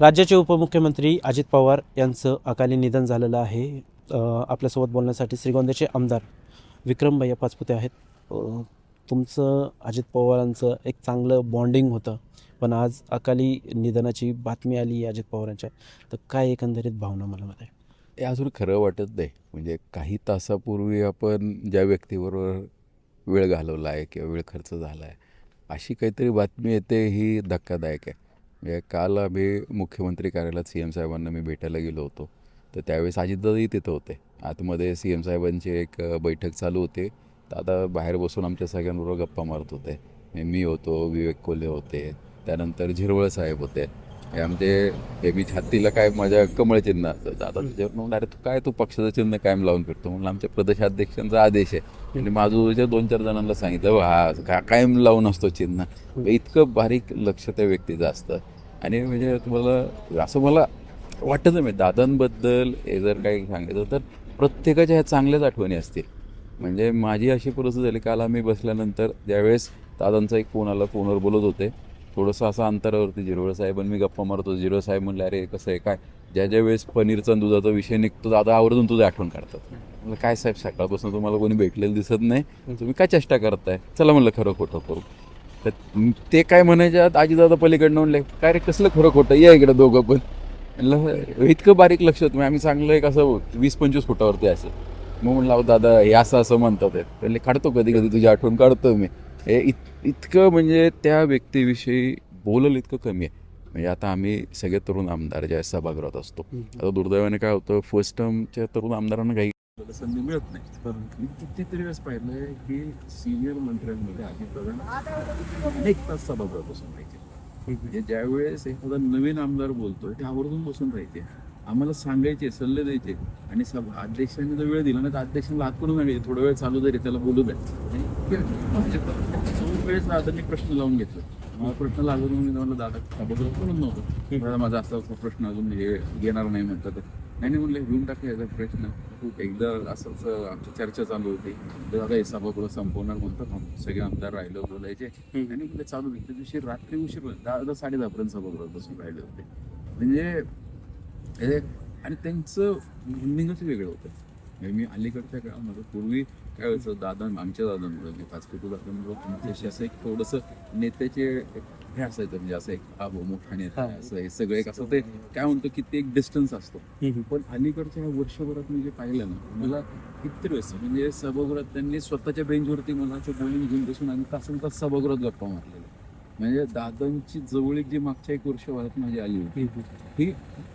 राज्याचे उपमुख्यमंत्री अजित पवार यांचं अकाली निधन झालेलं आहे. आपल्यासोबत बोलण्यासाठी श्रीगोंद्याचे आमदार विक्रम भैया पाचपुते आहेत. तुमचं अजित पवारांचं एक चांगलं बॉन्डिंग होतं, पण आज अकाली निधनाची बातमी आली अजित पवारांच्या, तर काय एकंदरीत भावना मनामध्ये? हे अजून खरं वाटत नाही. म्हणजे काही तासापूर्वी आपण ज्या व्यक्तीबरोबर वेळ घालवला आहे किंवा वेळ खर्च झाला आहे, अशी काहीतरी बातमी येते, ही धक्कादायक आहे. म्हणजे काल आम्ही मुख्यमंत्री कार्यालयात सी एम साहेबांना मी भेटायला गेलो होतो. तर त्यावेळेस अजितदादाही तिथं होते. आतमध्ये सी एम साहेबांची एक बैठक चालू होती. तर आता बाहेर बसून आमच्या सगळ्यांबरोबर गप्पा मारत होते. मी होतो, विवेक कोल्हे होते, त्यानंतर झिरवळ साहेब होते. हे आमचे हे मी छातीला काय माझ्या कमळ चिन्ह असतं. दादा तुझ्यावर म्हणून, अरे तू पक्षाचं चिन्ह कायम लावून फिरतो म्हणून, आमच्या प्रदेशाध्यक्षांचा आदेश आहे. म्हणजे माझं 2-4 जणांना सांगितलं, हा कायम लावून असतो चिन्ह. इतकं बारीक लक्ष त्या व्यक्तीचं असतं. आणि म्हणजे तुम्हाला असं मला वाटत नाही, दादांबद्दल हे जर काही सांगायचं तर प्रत्येकाच्या ह्या चांगल्याच आठवणी असतील. म्हणजे माझी अशी परिस्थिती झाली, काल आम्ही बसल्यानंतर ज्यावेळेस दादांचा एक फोन आला, फोनवर बोलत होते, थोडंसं असं अंतरावरती झिरवळ साहेबांनी मी गप्पा मारतो. झिरवळ साहेब म्हणले, अरे कसं आहे काय, ज्या वेळेस पनीरचा आणि दुधाचा विषय निघतो दादा आवर्जून तुझं आठवण काढतात. म्हणलं काय साहेब, सकाळपासून तुम्हाला कोणी भेटलेलं दिसत नाही, तुम्ही काय चेष्टा करताय, चला म्हणलं खरं खोटं करू. तर ते काय म्हणायच्यात, आजीदादा पलीकडनं म्हणले, काय रे कसलं खरं खोटं, या इकडं दोघं पण. म्हणलं इतकं बारीक लक्ष होतं. आम्ही चांगलं एक असं 20-25 फुटावरती असेल. मग म्हणलं, अहो दादा हे असं असं म्हणतात आहे. पहिले काढतो कधी कधी तुझी आठवण काढतो मी. हे इतकं म्हणजे त्या व्यक्तीविषयी बोललं इतकं कमी आहे. म्हणजे आता आम्ही सगळे तरुण आमदार ज्या सभागृहात असतो, आता दुर्दैवाने काय होतं, फर्स्ट टर्मच्या तरुण आमदारांना काही संधी मिळत नाही. मी कितीतरी वेळेस पाहिलंय की सिनियर मंत्र्यांमध्ये अजितदादा अनेक तास सभागृहात बसून राहायचे. म्हणजे ज्यावेळेस एखादा नवीन आमदार बोलतोय ते आवर्जून बसून राहायचे, आम्हाला सांगायचे, सल्ले द्यायचे. आणि अध्यक्षांनी जर वेळ दिला ना तर अध्यक्षांना हात करून सांगायचे, थोडा वेळ चालू तरी त्याला बोलू द्या. वेळेस दादांनी प्रश्न लावून घेतला. मला प्रश्न लागून म्हणलं, दादा सभागृह म्हणून नव्हतं, दादा माझा असा प्रश्न अजून हे घेणार नाही म्हणतात. नाही म्हणलं, घेऊन टाकायचा प्रश्न. एकदा असंच आमची चर्चा चालू होती, दादा हे सभागृह संपवणार म्हणतात, सगळे आमदार राहिलं बोलायचे. आणि म्हणजे चालू त्या दिवशी रात्री उशीर 10-10:30 पर्यंत सभागृहात बसून राहिले होते. म्हणजे आणि त्यांचं म्हणणंच वेगळं होतं. म्हणजे मी अलीकडच्या काळामध्ये पूर्वी काय व्हायचं, आमच्या दादांमुळे मी पाचपेटू दादांमुळे त्यांच्याशी असं एक थोडंसं नेत्याचे हे असायचं, म्हणजे असं एक मोठा नेता असं हे सगळं एक असं ते काय म्हणतो की ते एक डिस्टन्स असतो. पण अलीकडच्या वर्षभरात मी जे पाहिलं ना, मला किती वेळेस म्हणजे सभागृहात त्यांनी स्वतःच्या बेंचवरती मला बोलून घेऊन बसून आणि तास सभागृहात गप्पा मारलेल्या. म्हणजे दादांची जवळीक जी मागच्या 1 वर्षभरात माझी आली होती ही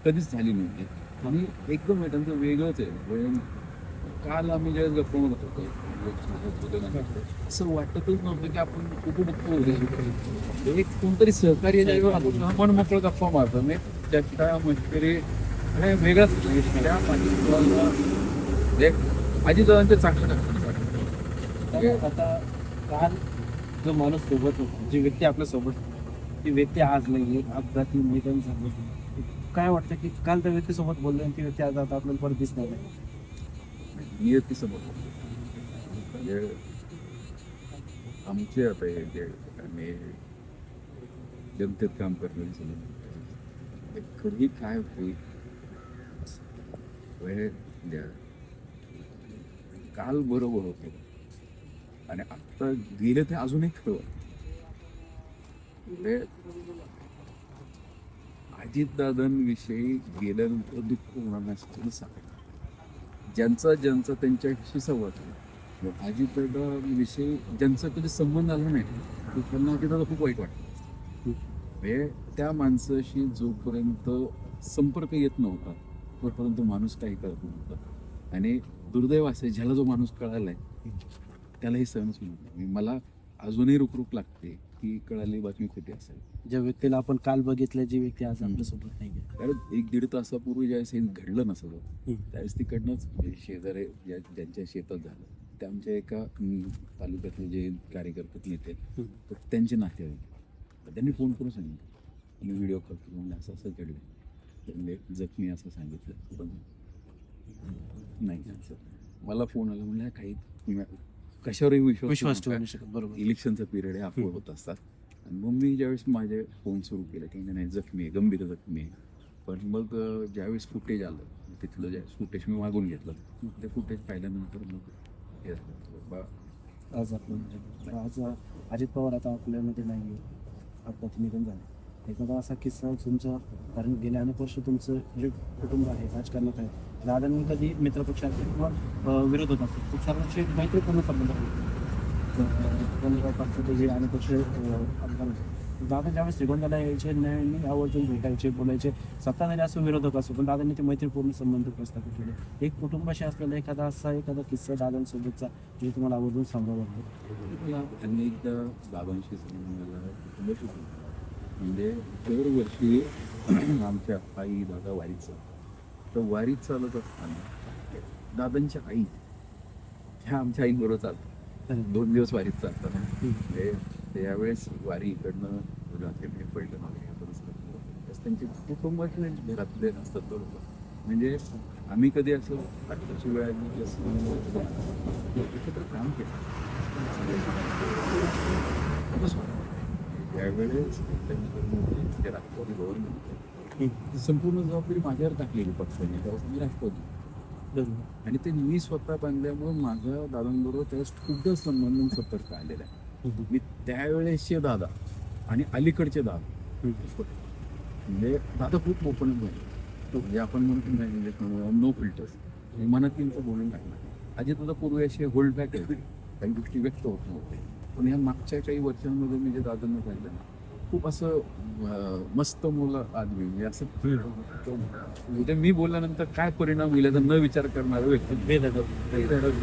कधीच झाली नव्हती. आणि एकदम त्यांचं वेगळंच आहे. काल आम्ही ज्यावेळेस गप्पा मारत होतो, असं वाटतच नव्हतं की आपण कुठे बघतो एक कोणतरी सहकार्य आपण मोकळं गप्पा मारतो. मी त्या मस्करी वेगळाच अजितदादांच्या चांगलं. आता काल जो माणूस सोबत होता, जी व्यक्ती आपल्या सोबत होती, ती व्यक्ती आज नाही आहे, अपघाती निधन झालं. काय वाटतं की काल त्या व्यक्तीसोबत बोललो आणि ती व्यक्ती आज आता आपल्याला परत दिसणार नाही? नियतीसमोर म्हणजे आमचे आता हे जे आम्ही जनतेत काम करण्याचं कधी काय होईल काल बरोबर होते आणि आत्ता गेलं ते अजूनही खरं. म्हणजे अजितदादांविषयी गेल्यानंतर दुःख होणार नाही सांगायचं. ज्यांचा त्यांच्याशी संवाद, अजितदादाविषयी ज्यांचा कधी संबंध आला नाही त्यांना अजितदादा खूप वाईट वाटतं. म्हणजे त्या माणसाशी जोपर्यंत संपर्क येत नव्हता तोपर्यंत माणूस काही कळत नव्हता. आणि दुर्दैव असे, ज्याला जो माणूस कळालाय त्यालाही सहनच मिळत नाही. मला अजूनही रुकरुक लागते की कळाली बातमी खोटी असेल. ज्या व्यक्तीला आपण काल बघितलं, जी व्यक्ती आज आपल्यासोबत नाही आहे. कारण 1-1.5 तासापूर्वी ज्यावेळेस हे घडलं ना सगळं, त्यावेळेस तिकडनंच शेजारी ज्यांच्या शेतात झालं, त्या आमच्या एका तालुक्यातले जे कार्यकर्ते नेते तर त्यांचे नातेवाईक, त्यांनी फोन करून सांगितलं, मी व्हिडिओ कॉल करून असं असं घडलं, त्यांनी जखमी असं सांगितलं. पण नाही असं मला फोन आला, म्हणलं काही कशावरही विश्वास ठेवू नाही शकत. बरोबर, इलेक्शनचा पिरियड आहे, अफवा होत असतात. आणि मग मी ज्यावेळेस माझे फोन सुरू केले की नाही जखमी आहे, गंभीर जखमी आहे, पण मग ज्यावेळेस फुटेज आलं तिथलं ज्यावेळेस फुटेज मी मागून घेतलं ते फुटेज पाहिल्यानंतर मग हे झालं, बा आज आपण आज अजित पवार आता आपल्यामध्ये नाही आहे, अपघाती निधन झालं. एखादा असा किस्सा तुमचा, कारण गेल्या अनेक वर्ष तुमचं जे कुटुंब आहे राजकारणात आहे, दादांनी कधी मित्रपक्ष असेल किंवा विरोधक असेल खूप सर्वांशी मैत्रीपूर्ण संबंध होते. जे अनेक वर्ष आमदार होते, दादा ज्यावेळेस श्रीगोंद्याला यायचे नेहमी आवर्जून भेटायचे, बोलायचे, सत्ताधारी असो विरोधक असो, पण दादांनी ते मैत्रीपूर्ण संबंध प्रस्थापित केले. एक कुटुंबाशी असलेला एखादा किस्सा दादांसोबतचा जे तुम्हाला आवर्जून सांगावं लागतो. त्यांनी एकदा बाबांशी संबंधाला कुटुंबाशी बोलतो. म्हणजे दरवर्षी आमच्या आई दादा वारीत चालतात, तर वारीत चालत असताना दादांच्या आई ह्या आमच्या आईबरोबर चालतात. 2 दिवस वारीत चालतात. म्हणजे त्यावेळेस वारी इकडनं रात्री पडलं त्यांचे कुटुंबाचे घरातले असतात बरोबर. म्हणजे आम्ही कधी असं आठवड्याची वेळ एकत्र काम केलं त्यावेळेस ते राष्ट्रवादी गव्हर्नमेंट संपूर्ण जबाबदारी माझ्यावर टाकलेली पक्षाने, तेव्हा मी राष्ट्रवादी आणि ते मी स्वतः बांधल्यामुळं माझ्या दादांबरोबर त्यावेळेस खूपदा संबंध संपर्क आलेला आहे. मी त्यावेळेसचे दादा आणि अलीकडचे दादा म्हणजे दादा खूप ओपन म्हणजे आपण म्हणतो नो फिल्टर्स, मनातीलचं बोलून टाकणार. अजित दादा पूर्वी असे होल्ड बॅक आहे, काही गोष्टी व्यक्त होत नव्हते. पण ह्या मागच्या काही वर्षांमध्ये मी जे दादांना पाहिलं खूप असं मस्त मुलं आदमी म्हणजे असं म्हणजे मी बोलल्यानंतर काय परिणाम होईल याचा न विचार करणारं व्यक्ती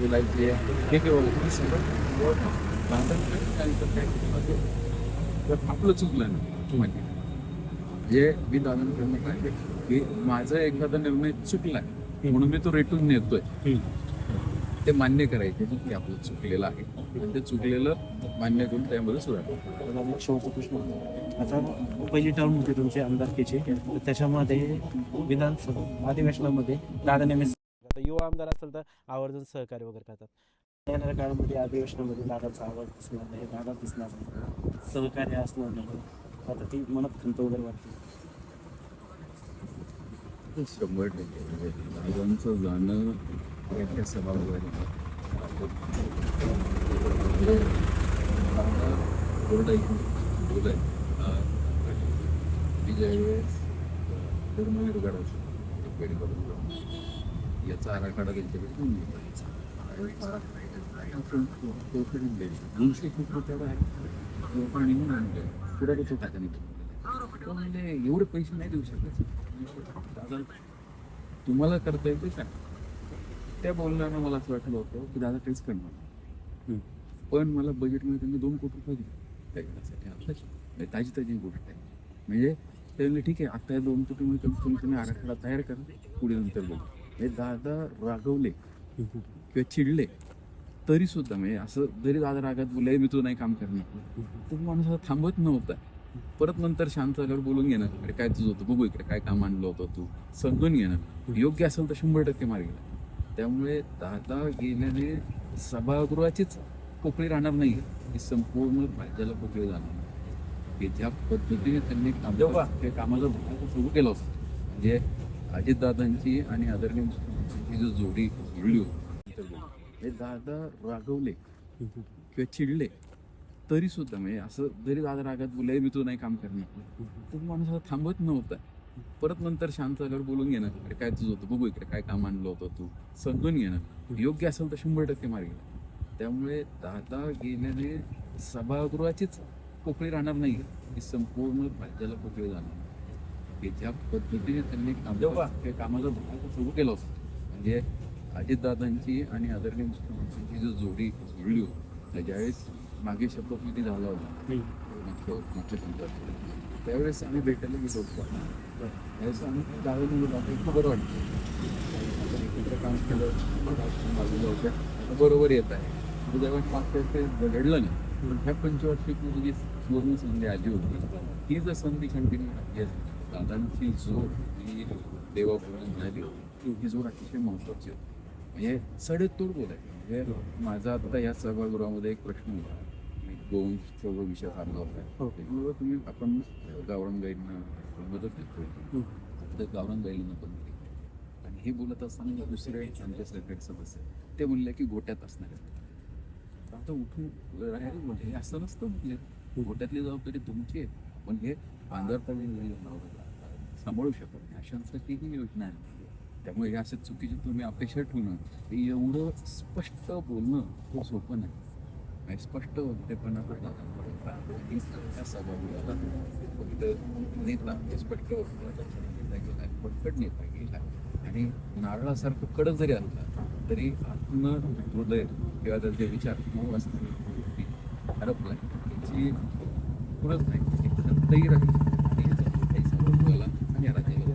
बोलायचे हे केव्हा सगळं आपलं चुकलं नाही म्हणजे मी दादांकडनं पाहिजे की माझा एखादा निर्णय चुकलाय म्हणून मी तो रेटून नेतोय, ते मान्य करायचे की आपलं चुकलेलं आहे आणि ते चुकलेलं मान्य करून त्यामध्ये सुधार. शेवटचा प्रश्न, आता पहिली टर्म होती तुमची आमदारकीची, तर त्याच्यामध्ये विधानसभा अधिवेशनामध्ये दादा नेहमी युवा आमदार असेल तर आवर्जून सहकार्य वगैरे करतात. येणाऱ्या काळामध्ये अधिवेशनामध्ये दादाचा आवाज दिसणार नाही, दादा दिसणार नाही, सहकार्य असणार नाही, आता ती मनात खंत वगैरे वाटते. 100% दादांचं जाणं याच्या सभागृहात बोलाय मी ज्यावेळेस धर्मवीर गडाचा याचा आराखडा त्यांच्याकडे घेऊन गेला. 200 फूट तेवढा आहे पाणी म्हणून आणलं पुढे तो टाकाने म्हणजे एवढे पैसे नाही देऊ शकत दादा, तुम्हाला करता येते का? त्या बोलण्यानं मला असं वाटलं होतं की दादा काहीच करणार, पण मला बजेटमध्ये त्यांनी 2 कोटी रुपये दिले त्या घरासाठी. ताजी गोष्ट आहे. म्हणजे ते म्हणले ठीक आहे आता या 2 कोटीमध्ये तुम्ही आराखडा तयार करा, पुढे नंतर बोलू. म्हणजे दादा रागवले किंवा चिडले तरी सुद्धा म्हणजे असं जरी दादा रागात बोलले मी तो नाही काम करणार, तर माणूस आता थांबत नव्हता. परत नंतर शांत झाल्यावर बोलून घेणार, अरे काय तुझं होतं बघू इकडे काय काम आणलं होतं तू, समजून घेणार. योग्य असेल तर 100% मार्ग गेला. त्यामुळे दादा गेल्याने सभागृहाचीच पोकळी राहणार नाही, ही संपूर्ण राज्याला पोकळी जाणार की ज्या पद्धतीने त्यांनी ते कामाचा भाग सुरू केला होता. म्हणजे अजितदादांची आणि आदरणीय मुख्यमंत्र्यांची जो जोडी जुळली होती, दादा रागवले किंवा चिडले तरी सुद्धा म्हणजे असं जरी दादा रागात बोलले मी तो नाही काम करणार, तर माणूस आता थांबत नव्हता. परत नंतर शांत झाल्यावर बोलून घेणार, अरे काय तुझं होतं बघू इकडे काय काम आणलं होतं तू, समजून घेणार. योग्य असेल तर 100% मार्ग गेला. त्यामुळे दादा गेल्याने सभागृहाचीच पोकळी राहणार नाही, ही संपूर्ण राज्याला पोकळी जाणार की ज्या पद्धतीने त्यांनी कामाचा भाग सुरू केला होता. म्हणजे अजितदादांची आणि आदरणीय मुख्यमंत्र्यांची जो जोडी जुळली होती, ज्यावेळेस मागे शपथविधी झाला होता मुख्यमंत्री, त्यावेळेस आम्ही भेटायला गेलो होतो. त्यावेळेस आम्ही दादा खूप बरं वाटतं, आपण एकत्र काम केलं, बाजूला होत्या बरोबर येत आहे. ज्यावेळेस मागच्या घडलं नाही, पण ह्या 25 जी सुवर्ण संधी आली होती, ही जर संधी कंटिन्यू राहिली असती, दादांची जोड ही देवापूर्ण झाली होती, ही जोड अतिशय महत्त्वाची होती. म्हणजे सडेतोड बोलायचं. म्हणजे माझा आता या सभागृहामध्ये एक प्रश्न होता, गोवंशचा जो विषय काढला होता, त्यामुळं आपण गावरान गाईंना बदल होईल तर गावरान बैलांना पण होईल. आणि हे बोलत असताना जे दुसरे आमच्या सरकारी सदस्य ते म्हणले की गोट्यात असणार आहे. आता उठून राहायला म्हणजे हे असं नसतं म्हणजे गोट्यातली जबाबदारी तुमची आहे, पण हे पांढरपणे सांभाळू शकत नाही अशांसाठी ही योजना आहे. त्यामुळे हे असं चुकीची तुम्ही अपेक्षा ठेवणं हे एवढं स्पष्ट बोलणं हे सोपं नाही. आणि स्पष्ट वक्तेपणा त्या सभागृहाला फक्त नेता हे स्पष्ट नेता गेला पटकट नेता गेला आणि नारळासारखं कडक जरी असला तरी आत्म हृदय किंवा त्याचे विचार मऊ असणारी गोष्टी हरपला याची पुरत नाही तही राहील आणि सभागृहाला आणि राज्याला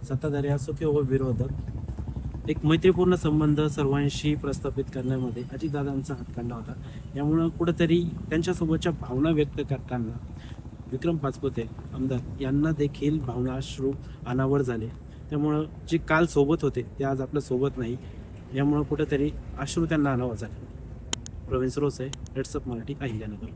सत्ताधारी असो किंवा विरोधक एक मैत्रीपूर्ण संबंध सर्वांशी प्रस्थापित करण्यामध्ये अजितदादांचा हातखंडा होता. यामुळं कुठंतरी त्यांच्यासोबतच्या भावना व्यक्त करताना विक्रम पाचपुते आमदार यांना देखील भावनाश्रू अनावर झाले. त्यामुळं जे काल सोबत होते ते आज आपल्या सोबत नाही, यामुळं कुठंतरी अश्रू त्यांना अनावर झाले. प्रवीण सरोसे, हेड्सअप मराठी, अहिल्यानगर.